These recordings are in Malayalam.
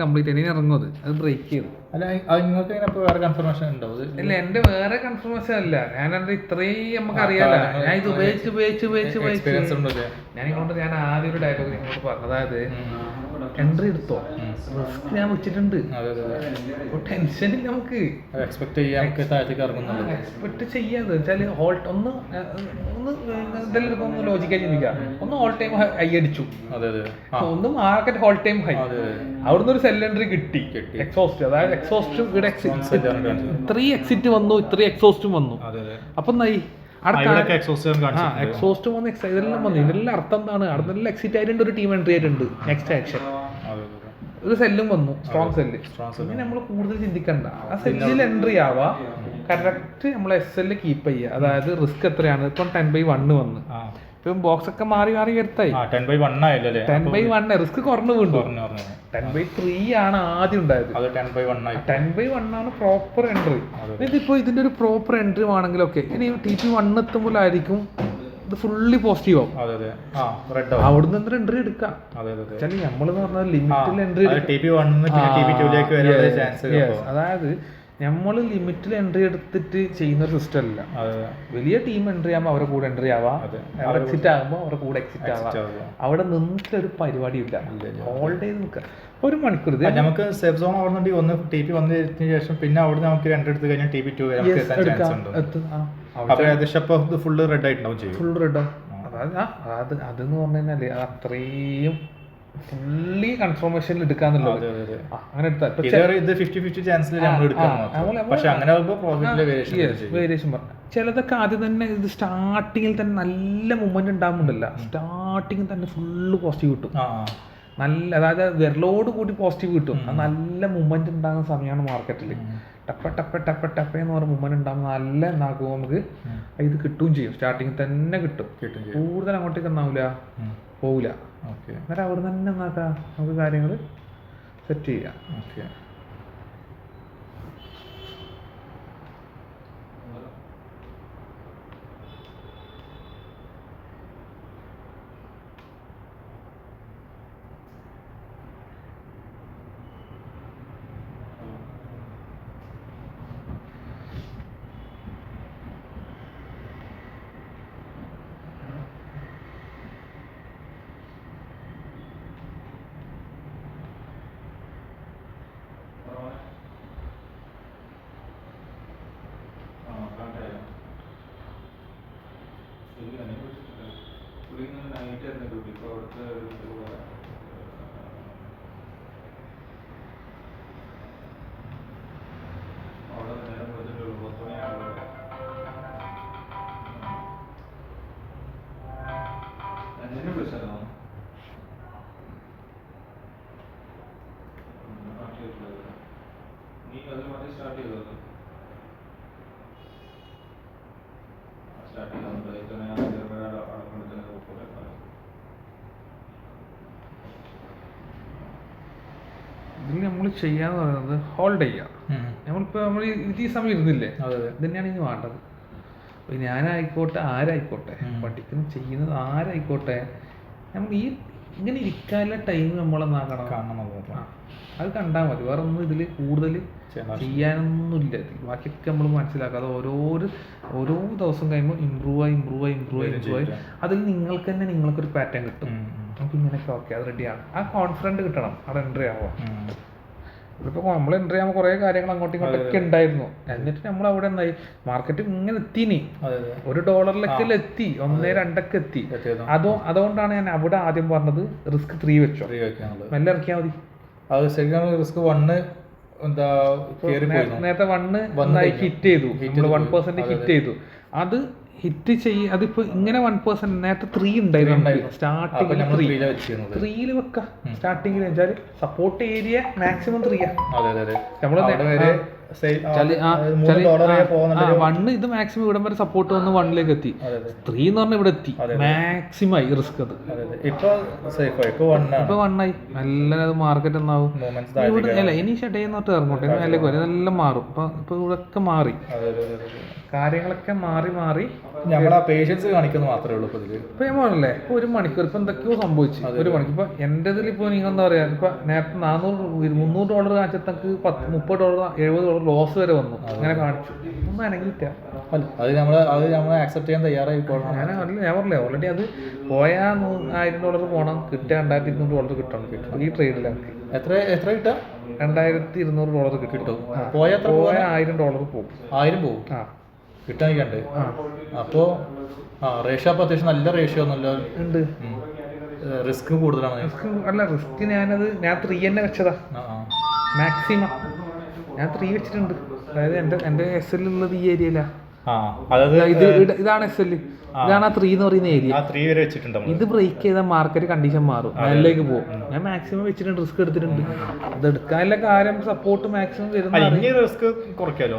കംപ്ലീറ്റ് ഇനി ഇറങ്ങുന്നത് അത് ബ്രേക്ക് ചെയ്തു. അല്ല നിങ്ങൾക്ക് വേറെ കൺഫർമേഷൻ ഉണ്ടോ? ഇല്ല, എന്റെ വേറെ കൺഫർമേഷൻ അല്ല. ഞാൻ എന്റെ ഇത്രയും നമുക്ക് അറിയാലോ, ഞാൻ ഇത് ഉപയോഗിച്ച് ഞാൻ ഇങ്ങോട്ട് ആദ്യം ഒരു ഡയലോഗ് ഇങ്ങോട്ട് പറഞ്ഞു, അതായത് എൻട്രി എടുത്തോ, റിസ്ക് ഞാൻ വെച്ചിട്ടുണ്ട്, ടെൻഷൻ ഇല്ല നമുക്ക്. എക്സ്പെക്ട് ചെയ്യാതെ വെച്ചാല് ഒന്ന് എന്തെങ്കിലും ഒന്ന് ലോജിക്കായി ചിന്തിക്കാം. ഒന്ന് ഓൾ ടൈം ഹൈ അടിച്ചു, ഒന്ന് മാർക്കറ്റ് ഓൾ ടൈം ഹൈ, അവിടുന്ന് ഒരു സെൽ എൻട്രി കിട്ടി. എക്സോസ്റ്റ്, അതായത് എക്സോസ്റ്റ് ഇവിടെ ഇത്രയും എക്സിറ്റ് വന്നു, ഇത്രയും എക്സോസ്റ്റും വന്നു. അപ്പൊ എന്തായി, എക്സോസ്റ്റ് വന്ന് ഇതെല്ലാം വന്നു. ഇതെല്ലാം അർത്ഥം എന്താണ്? അവിടെ എക്സിറ്റ് ആയിട്ടുണ്ട്, ഒരു ടീം എൻട്രി ആയിട്ടുണ്ട്, നെക്സ്റ്റ് ആക്ഷൻ ഒരു സെല്ലും വന്നു, സ്ട്രോങ് സെല്ല്. ഇനി നമ്മൾ കൂടുതൽ ചിന്തിക്കണ്ട, ആ സെല്ലിൽ എൻട്രി ആവാ, കറക്റ്റ് നമ്മൾ എസ് എല്ലിൽ കീപ്പ് ചെയ്യുക. അതായത് റിസ്ക് എത്രയാണ്? ഇപ്പം 10/1 വന്ന്, ഇപ്പം ബോക്സ് ഒക്കെ മാറി എടുത്തായി. 10/1 റിസ്ക് കുറഞ്ഞു വീണ്ടും. 10/3 ആണ് ആദ്യം ഉണ്ടായത്, 10/1 ആണ് പ്രോപ്പർ എൻട്രി. ഇതിപ്പോ ഇതിന്റെ ഒരു പ്രോപ്പർ എൻട്രി ആണെങ്കിലൊക്കെ ഇനി TP1 എത്തുമ്പോഴായിരിക്കും ഇത് ഫുള്ളി പോസിറ്റീവ് ആവും. അവിടുന്ന് എന്തൊരു എൻട്രി എടുക്കാം. നമ്മളെന്ന് പറഞ്ഞാൽ ലിമിറ്റിൽ എൻട്രി, അതായത് നമ്മൾ ലിമിറ്റിൽ എൻട്രി എടുത്തിട്ട് ചെയ്യുന്ന ഒരു സിസ്റ്റം അല്ല. വലിയ ടീം എൻട്രി ആകുമ്പോൾ അവരുടെ കൂടെ എൻട്രി ആവാം, എക്സിറ്റ് ആകുമ്പോൾ അവരുടെ കൂടെ എക്സിറ്റ് ആവാം. അവിടെ നിന്നിട്ട് ഒരു പരിപാടിയില്ല, ഓൾ ഡേ നിൽക്കുക ഒരു മണിക്കൂർ. നമുക്ക് സേഫ് സോൺ ആവുന്നുണ്ടെങ്കിൽ ഒന്ന് TP വന്നതിന് ശേഷം പിന്നെ അവിടെ നമുക്ക് എൻട്രി എടുത്ത് കഴിഞ്ഞാൽ TP2 ഫുള്ള് റെഡ് ആയിട്ടുണ്ടാവും, ഫുൾ റെഡ് ആവും. അതായത് അതെന്ന് പറഞ്ഞു കഴിഞ്ഞാല് അത്രയും ഫുള്ളി കൺഫർമേഷനിൽ എടുക്കാന്നുള്ളത്. അങ്ങനെ വേരിയേഷൻ ചിലതൊക്കെ ആദ്യം തന്നെ ഇത് സ്റ്റാർട്ടിങ്ങിൽ തന്നെ നല്ല മൂവ്മെന്റ് ഉണ്ടാകുന്നുണ്ടല്ല, സ്റ്റാർട്ടിങ്ങിൽ തന്നെ ഫുള്ള് പോസിറ്റീവ് കിട്ടും, നല്ല, അതായത് വിരലോട് കൂടി പോസിറ്റീവ് കിട്ടും. അത് നല്ല മൂവ്മെന്റ് ഉണ്ടാകുന്ന സമയമാണ് മാർക്കറ്റിൽ. ടപ്പ എന്ന് പറഞ്ഞ മൂവ്മെന്റ് ഉണ്ടാകുമ്പോൾ നല്ല എന്നാക്കുമ്പോൾ നമുക്ക് ഇത് കിട്ടുകയും ചെയ്യും. സ്റ്റാർട്ടിങ്ങിൽ തന്നെ കിട്ടും, കൂടുതൽ അങ്ങോട്ടേക്ക് എന്നാവില്ല, പോവില്ല. അന്നേരം അവിടെ തന്നെ എന്നാക്കാം, നമുക്ക് കാര്യങ്ങൾ സെറ്റ് ചെയ്യാം. ഇതിൽ നമ്മൾ ചെയ്യാന്ന് പറയുന്നത് ഹോൾഡ് ചെയ്യാം. നമ്മൾ ഈ സമയം ഇരുന്നില്ലേ, ഇത് തന്നെയാണ് ഇനി വേണ്ടത്. ഞാനായിക്കോട്ടെ, ആരായിക്കോട്ടെ, പഠിക്കുന്ന ചെയ്യുന്നത് ആരായിക്കോട്ടെ, നമ്മൾ ഈ ഇങ്ങനെ ഇരിക്കാനുള്ള ടൈം നമ്മളെന്നാക്കണം, അത് കണ്ടാൽ മതി. വേറെ ഒന്നും ഇതിൽ കൂടുതൽ ചെയ്യാനൊന്നുമില്ല. ബാക്കിയൊക്കെ നമ്മൾ മനസ്സിലാക്കാതെ ഓരോ ദിവസം കഴിയുമ്പോൾ ഇമ്പ്രൂവ് ആയി അതിൽ നിങ്ങൾക്ക് തന്നെ നിങ്ങൾക്കൊരു പാറ്റേൺ കിട്ടും. നമുക്ക് ഇങ്ങനെയൊക്കെ ഓക്കെ, അത് റെഡിയാണ്. ആ കോൺഫിഡൻറ്റ് കിട്ടണം അവിടെ എൻട്രി ആവാം. ഇപ്പോൾ നമ്മൾ എൻട്രി ചെയ്യുമ്പോൾ കുറേ കാര്യങ്ങൾ അങ്ങോട്ടും ഇങ്ങോട്ടൊക്കെ ഉണ്ടായിരുന്നു. എന്നിട്ട് നമ്മൾ അവിടെ എന്തായി, മാർക്കറ്റ് ഇങ്ങനെ എത്തിനി, $1 എത്തി, 1.2 എത്തി. അതുകൊണ്ടാണ് ഞാൻ അവിടെ ആദ്യം പറഞ്ഞത് റിസ്ക് 3 വെച്ചോ, മെല്ലെ ഇറക്കിയാൽ മതി. അത് ശരിക്കും റിസ്ക് 1 നേരത്തെ 1 ഹിറ്റ് ചെയ്തു, 1% ഹിറ്റ് ചെയ്തു. അത് ഹിറ്റ് അതിപ്പോ ഇങ്ങനെ 1%, നേരത്തെ 3 ഉണ്ടായിരുന്നു സ്റ്റാർട്ടിങ്ങിൽ. 3 വെക്കാം സ്റ്റാർട്ടിങ്ങിൽ വെച്ചാൽ സപ്പോർട്ട് ഏരിയ മാക്സിമം 3. വണ്ണ് ഇത് മാക്സിമം ഇവിടം വരെ സപ്പോർട്ട് വന്ന് വണ്ണിലേക്ക് എത്തി. 3 എന്ന് പറഞ്ഞാൽ ഇവിടെ എത്തി മാക്സിമം ആയി റിസ്ക്. അത് ഇപ്പൊ വണ്ണായി നല്ല അത് മാർക്കറ്റ് എന്നാവും ഇവിടെ അല്ല ഇനി ഷെഡേന്ന് ഇറങ്ങോട്ടെ മേലേക്ക് വരെ എല്ലാം മാറും. ഇപ്പൊ ഇവിടെ ഒക്കെ മാറി കാര്യങ്ങളൊക്കെ മാറി നമ്മളാ പേഷ്യൻസ് കാണിക്കുന്നത് മാത്രമേ ഉള്ളൂ. ഇപ്പൊ ഞാൻ പറഞ്ഞല്ലേ ഇപ്പൊ 1 മണിക്കൂർ ഇപ്പൊ എന്തൊക്കെയോ സംഭവിച്ചു. 1 മണിക്കൂർ ഇപ്പൊ എന്റെ ഇതിൽ ഇപ്പൊ നിങ്ങൾ എന്താ പറയാ ഇപ്പൊ നേരത്തെ $300 കാണിച്ചക്ക് $30 $70 ലോസ് വരെ വന്നു. അങ്ങനെ കാണിച്ചു ഒന്നും അനങ്ങിയിട്ട. അത് നമ്മൾ ആക്സെപ്റ്റ് ചെയ്യാൻ തയ്യാറായി പോകണം. ഞാൻ പറഞ്ഞില്ലേ ഓൾറെഡി അത് പോയാ $1000 പോകണം, കിട്ടുക $2200 കിട്ടണം. ഈ ട്രേഡിലാണ് എത്ര കിട്ടുക $2200 കിട്ടും. പോയാൽ $1000 പോകും. 1000 പോകും കിട്ടാൻ കണ്ട്. അപ്പോൾ റേഷ്യോ അപ്പോൾ അത്യാവശ്യം നല്ല റേഷ്യോ ഒന്നുമില്ല ഉണ്ട്. റിസ്ക് കൂടുതലാണ്. റിസ്ക് ഞാൻ 3 തന്നെ വെച്ചതാ മാക്സിമം. ഞാൻ 3 വെച്ചിട്ടുണ്ട്. അതായത് എൻ്റെ എസ് എൽ ഉള്ളത് ഈ ഏരിയയിലാ. ഇതാണ് എസ് എൽ, ഇതാണ് ആ 3 എന്ന് പറയുന്ന ഏരിയ. ഇത് ബ്രേക്ക് ചെയ്താൽ മാർക്കറ്റ് കണ്ടീഷൻ മാറും, മേലേക്ക് പോകും. ഞാൻ മാക്സിമം വെച്ചിട്ടുണ്ട്, റിസ്ക് എടുത്തിട്ടുണ്ട്. അത് എടുക്കാനുള്ള കാര്യം സപ്പോർട്ട് മാക്സിമം വരുന്ന റിസ്ക് കുറയ്ക്കാലോ.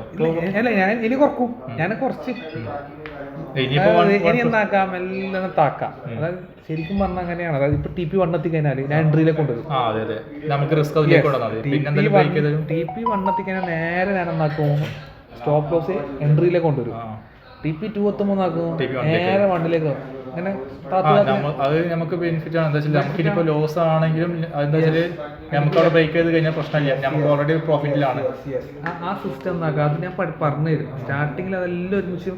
അല്ല ഞാൻ ഇനി കുറക്കും. ഞാൻ കുറച്ച് ഇനി എന്താക്കാം എല്ലാം താക്കാം. അതായത് ശരിക്കും പറഞ്ഞാൽ അങ്ങനെയാണ്. അതായത് ഇപ്പൊ TP 1 എത്തിക്കഴിഞ്ഞാൽ ഞാൻ എൻട്രിയിലേക്ക് കൊണ്ടുവരും. TP 1 എത്തിക്കഴിഞ്ഞാൽ നേരെ ഞാൻ എന്താക്കും സ്റ്റോപ്പ് ലോസ് എൻട്രിയിലേക്ക് കൊണ്ടുവരും. TP 2 എത്തുമ്പോൾ നേരെ 1ലേക്ക് അങ്ങനെ അത് നമുക്ക് ബെനിഫിറ്റ് ആണ്. എന്താ വെച്ചാൽ നമുക്കിനിപ്പോൾ ലോസ് ആണെങ്കിലും എന്താ വെച്ചാൽ നമുക്ക് അവിടെ ബ്രേക്ക് ചെയ്ത് കഴിഞ്ഞാൽ പ്രശ്നമില്ല, നമുക്ക് ഓൾറെഡി പ്രോഫിറ്റിലാണ്. ആ സിസ്റ്റം എന്താക്കുക അത് ഞാൻ പറഞ്ഞു തരും. സ്റ്റാർട്ടിങ്ങിൽ അതെല്ലാം ഒരുമിച്ച്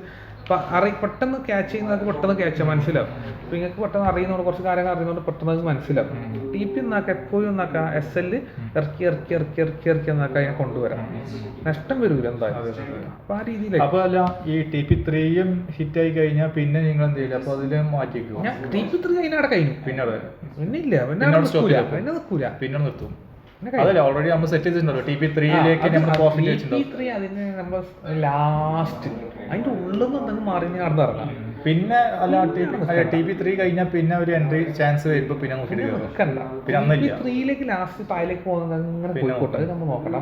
പെട്ടെന്ന് ക്യാച്ച് ചെയ്യുന്നതൊക്കെ പെട്ടെന്ന് ക്യാച്ച് മനസ്സിലാവും. അപ്പോൾ നിങ്ങൾക്ക് പെട്ടെന്ന് അറിയുന്നതുകൊണ്ട് കുറച്ച് കാര്യങ്ങൾ അറിയുന്നതുകൊണ്ട് പെട്ടെന്ന് അത് മനസ്സിലാവും. TP എന്നാക്കുക എപ്പോഴും എന്നാക്കുക SL ഇറക്കി എന്നാക്കുക ഞാൻ കൊണ്ടുവരാം. നഷ്ടം വരില്ല എന്തായാലും. അപ്പോൾ ആ രീതിയിൽ. അപ്പോൾ അല്ല ഈ TP 3 ഹിറ്റായി കഴിഞ്ഞാൽ പിന്നെ നിങ്ങൾ എന്ത് ചെയ്യില്ല? അപ്പോൾ അതിൽ മാറ്റി വെക്കും. ഞാൻ TP 3 അതിനവിടെ കഴിഞ്ഞു. പിന്നെ ഇല്ല പിന്നെ നിർത്തും. അതല്ല ഓൾറെഡി നമ്മൾ സെറ്റ് ചെയ്തിട്ടുണ്ടല്ലോ TP 3ലേക്ക് നമ്മൾ പ്രോഫിറ്റ് വെച്ചിട്ടുണ്ടോ? TP 3 അതിന് നമ്മൾ ലാസ്റ്റ് അതിൻ്റെ ഉള്ളിൽ നിന്ന് എന്തെങ്കിലും മാറി നടന്നിറങ്ങാം. പിന്നെ അല്ല TP 3 കഴിഞ്ഞാൽ പിന്നെ ഒരു എൻട്രി ചാൻസ് വരുമ്പോൾ പിന്നെ നോക്കിയിട്ട് പിന്നെ TP 3ലേക്ക് ലാസ്റ്റ് താഴേക്ക് പോകുന്നത് അങ്ങനെ പോയിക്കോട്ടെ. അത് നമ്മൾ നോക്കട്ടെ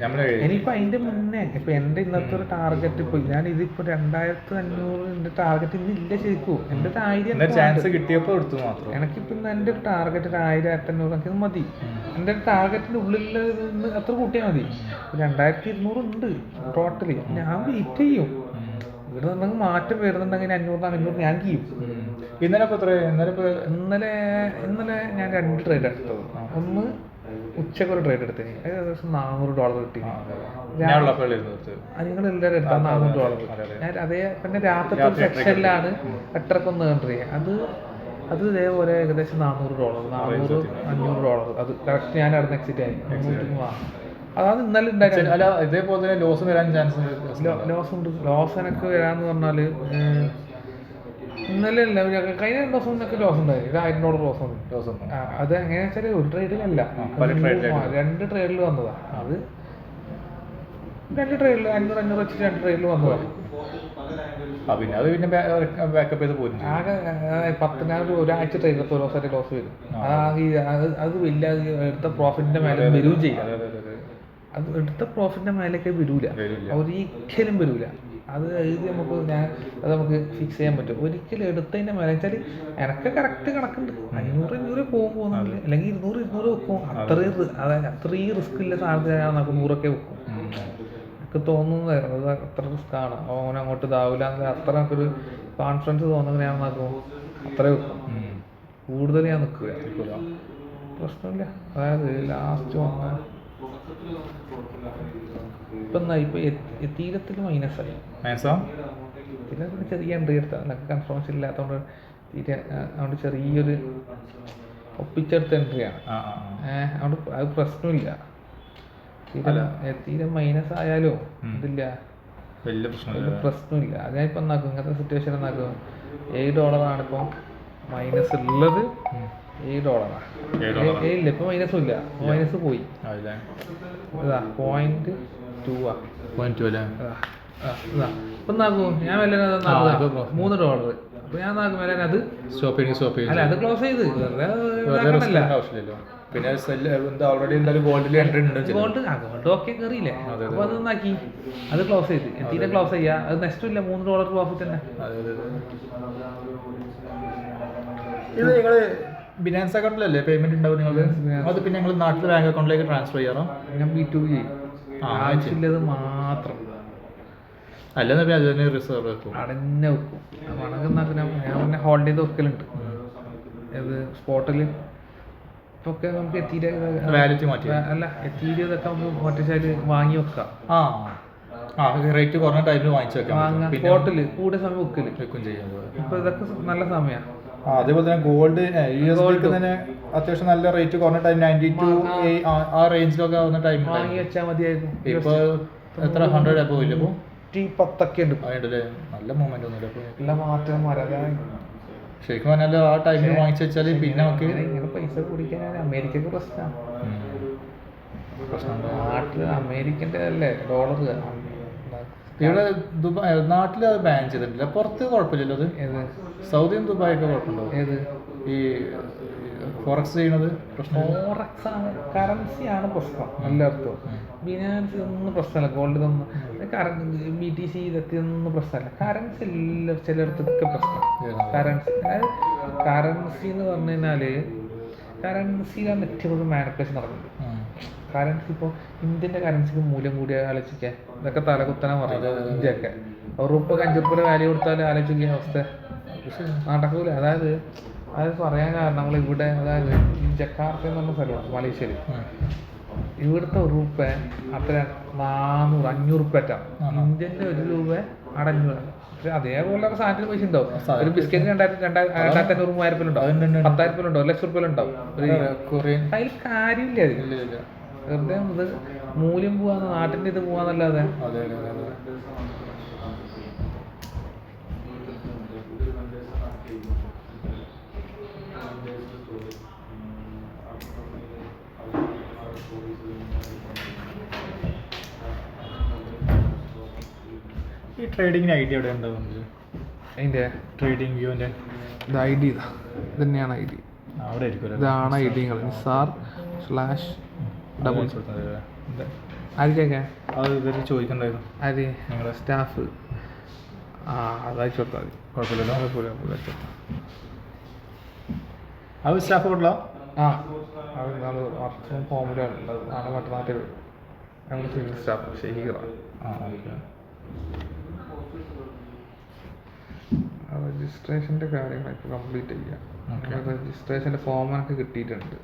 നമ്മളെ ഇനിയിപ്പോൾ അതിൻ്റെ മുന്നേ ഇപ്പൊ എൻ്റെ ഇന്നത്തെ ഒരു ടാർഗറ്റ് ഇപ്പോൾ ഞാൻ ഇതിപ്പോൾ 2500 ടാർഗറ്റ് ഇന്നില്ല ശരിക്കും. എൻ്റെ 1000 ചാൻസ് കിട്ടിയപ്പോൾ എടുത്തു മാത്രം. എനിക്കിപ്പോൾ ഇന്ന് എൻ്റെ ഒരു ടാർഗറ്റ് 1000-1500 എനിക്കത് മതി. എൻ്റെ ടാർഗറ്റിൻ്റെ ഉള്ളിൽ അത്ര കൂട്ടിയാൽ മതി. 2200 ഉണ്ട് ടോട്ടലി. ഞാൻ വെയിറ്റ് ചെയ്യും. ഇവിടെ നിന്നെങ്കിൽ മാറ്റം വരുന്നുണ്ടെങ്കിൽ 500 ഞാൻ ചെയ്യും. ഇന്നലെ ഞാൻ 2 ട്രേഡ് എടുത്തത്. ഒന്ന് ഉച്ചക്കൊരു ട്രേഡ് എടുത്തത് ഏകദേശം $400 കിട്ടി. നിങ്ങളെല്ലാവരും എടുത്താൽ $400. ഞാൻ അതേ പിന്നെ രാത്രി സെക്ഷനിലാണ് 8:30 കൺട്രി. അത് ഇതേപോലെ ഏകദേശം $400 അത് കറക്റ്റ് ഞാൻ അവിടെ എക്സിറ്റ് ആയി. അതാണ് ഇന്നലെ ഉണ്ടായിരുന്നത്. അല്ല ഇതേപോലെ തന്നെ ലോസ് വരാൻ ചാൻസ് ലോസ് ഉണ്ട്. ലോസ് എനിക്ക് വരാന്ന് പറഞ്ഞാൽ ഇന്നലെ അല്ല കഴിഞ്ഞ 2 ദിവസം മുന്നൊക്കെ ലോസ് ഉണ്ടായി. $1000 ലോസ് ഉണ്ട്. അത് എങ്ങനെയാ വെച്ചാൽ ഒരു ട്രേഡിലല്ല 2 ട്രേഡിൽ വന്നതാണ്. അത് 2 ട്രേഡിൽ 500 വെച്ചിട്ട് 2 ട്രേഡിൽ വന്നതാണ്. പിന്നെ അത് പിന്നെ ബാക്കപ്പ് ചെയ്ത് പോരും. ആകെ 10 ഒരാഴ്ച ട്രേഡിൽ ഓരോ സൈറ്റ് ലോസ് വരും. അത് വലിയ എടുത്ത പ്രോഫിറ്റിന്റെ മേലെ വരികയും ചെയ്യും. അത് എടുത്ത പ്രോഫിറ്റിന്റെ മേലേക്ക് വരൂല, ഒരിക്കലും വരൂല. അത് നമുക്ക് ഫിക്സ് ചെയ്യാൻ പറ്റും. ഒരിക്കലും എടുത്തതിന്റെ മേലെ വെച്ചാൽ എനക്ക് കറക്റ്റ് കണക്കുണ്ട്. 500 പോകുന്നില്ല, അല്ലെങ്കിൽ 200 വെക്കും. അത്രയും റിസ്ക് ഇല്ല സാധനത്തിൽ ഞാൻ 100 വെക്കും. എനിക്ക് തോന്നുന്നത് അത് അത്ര റിസ്ക് ആണ്. അവൻ അങ്ങോട്ട് ഇതാവില്ല എന്നല്ല, അത്ര ഒരു കോൺഫിഡൻസ് തോന്നുന്നത് ഞാൻ നോക്കും. അത്രേ വെക്കും, കൂടുതൽ ഞാൻ നിൽക്കില്ല. പ്രശ്നമില്ല. അതായത് ലാസ്റ്റ് വന്ന ഇപ്പൊ തീരത്തിൽ മൈനസായി. തീരത്തിന് ചെറിയ എൻട്രി എടുത്താൽ എനിക്ക് കൺഫർമേഷൻ ഇല്ലാത്തതുകൊണ്ട് അതുകൊണ്ട് ചെറിയൊരു ഒപ്പിച്ചെടുത്ത എൻട്രിയാണ്. അതുകൊണ്ട് അത് പ്രശ്നമില്ല. തീരെ മൈനസ് ആയാലോ ഇതില്ല, വലിയ പ്രശ്നമില്ല. അത് ഞാൻ ഇപ്പം എന്നാക്കും ഇങ്ങനത്തെ സിറ്റുവേഷൻ എന്നാക്കും $7 ഇപ്പം മൈനസ് ഉള്ളത്. $7 ഇല്ല, ഇപ്പൊ മൈനസും ഇല്ല, മൈനസ് പോയി. ഇതാ 0.2 ഇപ്പൊ എന്നാക്കും ഞാൻ വല്ല $3. അപ്പൊ ഞാൻ നാക്കും വല്ല അത് സ്റ്റോപ്പ് അല്ല അത് ക്ലോസ് ചെയ്ത് പിന്നെ എന്താ ഓൾറെഡി എന്തായാലും ഗോൾഡിൽ എൻട്രി ഉണ്ട്. ഗോൾഡ് ഓക്കെ കയറിയില്ലേ, അപ്പോൾ അത് നന്നാക്കി അത് ക്ലോസ് ചെയ്ത് തീരെ ക്ലോസ് ചെയ്യുക, അത് നെക്സ്റ്റ് ഇല്ല $3 പ്രോഫിറ്റ് തന്നെ. ഇത് നിങ്ങൾ ബിനാൻസ് അക്കൗണ്ടിലല്ലേ പേയ്മെന്റ് ഉണ്ടാവും നിങ്ങൾക്ക്? അത് പിന്നെ നിങ്ങൾ നാട്ടിലെ ബാങ്ക് അക്കൗണ്ടിലേക്ക് ട്രാൻസ്ഫർ ചെയ്യാറോ? ഞാൻ B2B ചെയ്യും, ആവശ്യമില്ലത് മാത്രം. അല്ലെന്ന് പിന്നെ അത് തന്നെ റിസർവ് വെക്കും, അടഞ്ഞ വെക്കും. പണക്ക് ഞാൻ പിന്നെ ഹോൾഡ് ചെയ്ത് വെക്കലുണ്ട്. ഏത് സ്പോട്ടിൽ ഇപ്പൊക്കെ നമുക്ക് വാലറ്റ് മാറ്റി അല്ല എത്തിയിതൊക്കെ നമുക്ക് മറ്റേ വാങ്ങി വെക്കാം. റേറ്റ് കുറഞ്ഞ ടൈമിൽ വാങ്ങിച്ചു വെക്കാം, സ്പോട്ടിൽ കൂടെ സമയം വെക്കും ചെയ്യാം. ഇപ്പൊ ഇതൊക്കെ നല്ല സമയമാണ്. അതേപോലെ തന്നെ ഗോൾഡ് USD തന്നെ അത്യാവശ്യം നല്ല റേറ്റ് കുറഞ്ഞ ടൈം 92 ആ റേഞ്ചിലൊക്കെ ആവുന്ന ടൈം വാങ്ങി വെച്ചാൽ മതിയായിരുന്നു. ഇപ്പൊ എത്ര 100 അബോ ഇല്ല, ഇപ്പൊ 110 ഉണ്ട്. അതിൻ്റെ നല്ല മൂവ്മെന്റ് ഒന്നുമില്ല, എല്ലാ മാറ്റം ശരിക്കും പറഞ്ഞാൽ ആ ടൈമിൽ വാങ്ങിച്ചു വെച്ചാൽ പിന്നെ നമുക്ക് ഇങ്ങനെ പൈസ കുടിക്കാൻ അമേരിക്കക്ക് പ്രശ്നമാണ്. നാട്ടില് അമേരിക്കൻ്റെ അല്ലേ ഡോളർ. ഇവിടെ ദുബായ് നാട്ടിൽ അത് ബാൻ ചെയ്തിട്ടില്ല, പുറത്ത് കുഴപ്പമില്ലല്ലോ. അത് ഏത് സൗദിയും ദുബായൊക്കെ കുഴപ്പമുണ്ടോ? ഏത് ഈ ഫോറക്സ് ചെയ്യണത് പ്രശ്നം? ഫോറക്സ് ആണ്, കറൻസിയാണ് പ്രശ്നം എല്ലായിടത്തും. ബിനാൻസ് ഒന്നും പ്രശ്നമല്ല, ഗോൾഡിനൊന്നും BTC ഇതൊക്കെ ഒന്നും പ്രശ്നമല്ല. കറൻസി എല്ലാം ചിലയിടത്തൊക്കെ പ്രശ്നം. കറൻസി അതായത് കറൻസി എന്ന് പറഞ്ഞു കഴിഞ്ഞാൽ കറൻസിയിലാണ് ഏറ്റവും കൂടുതൽ മാനിപ്പുലേഷൻ നടക്കുന്നത്. കറൻസി ഇപ്പോൾ ഇന്ത്യൻ്റെ കറൻസിക്ക് മൂല്യം കൂടി ആലോചിക്കുക, ഇതൊക്കെ തലകുത്തനെ പറയുന്നത്. ഇന്ത്യയൊക്കെ ₹1 ₹5 വാല്യൂ കൊടുത്താൽ ആലോചിക്കുക അവസ്ഥ നടക്കൂല. അതായത് പറയാൻ കാരണം നമ്മളിവിടെ അതായത് ഈ ജക്കാർത്ത എന്ന് പറഞ്ഞ സ്ഥലമാണ് മലേഷ്യയിൽ. ഇവിടുത്തെ ₹1 അത്ര 400-500 ഇന്ത്യൻ്റെ ₹1 500. പക്ഷെ അതേപോലെ സാധനത്തിന് പൈസ ഉണ്ടാവും. ഒരു ബിസ്ക്കറ്റ് 2500-3000 ഉണ്ടാവും, 10,000 ഉണ്ടാവും, ₹1,00,000 ഉണ്ടാവും. അതിൽ കാര്യമില്ല, അത് വെറുതെ ഇത് മൂല്യം പോവാന്ന്, നാട്ടിൻ്റെ ഇത് പോവാന്നല്ലാതെ. ഈ ട്രേഡിങ്ങിന് ഐഡിയ എവിടെ ഉണ്ടാവുന്നത്? അതിൻ്റെ ട്രേഡിംഗ് വ്യൂവിൻ്റെ ഇത് ID ഇതാ, ഇത് തന്നെയാണ് ID. അവിടെ ആയിരിക്കും, ഇതാണ് ID-കൾ // ആർക്കൊക്കെ അത് ഇവർ ചോദിക്കണ്ടായിരുന്നു. ആര്? നിങ്ങളുടെ സ്റ്റാഫ്. അതയച്ചു കൊടുത്താൽ മതി, കുഴപ്പമില്ലല്ലോ. കുഴപ്പമില്ല. അത് സ്റ്റാഫ് കൊണ്ടില്ല. അത് നാളെ വർഷം ഫോമിലാണ് ഉള്ളത്. നാളെ മറ്റന്നാട്ടിൽ ഞങ്ങൾ സിവിൽ സ്റ്റാഫ് ഷഹീറ. രജിസ്ട്രേഷൻ്റെ കാര്യങ്ങളൊക്കെ കംപ്ലീറ്റ് ചെയ്യാം. രജിസ്ട്രേഷൻ്റെ ഫോം എനിക്ക് കിട്ടിയിട്ടുണ്ട്.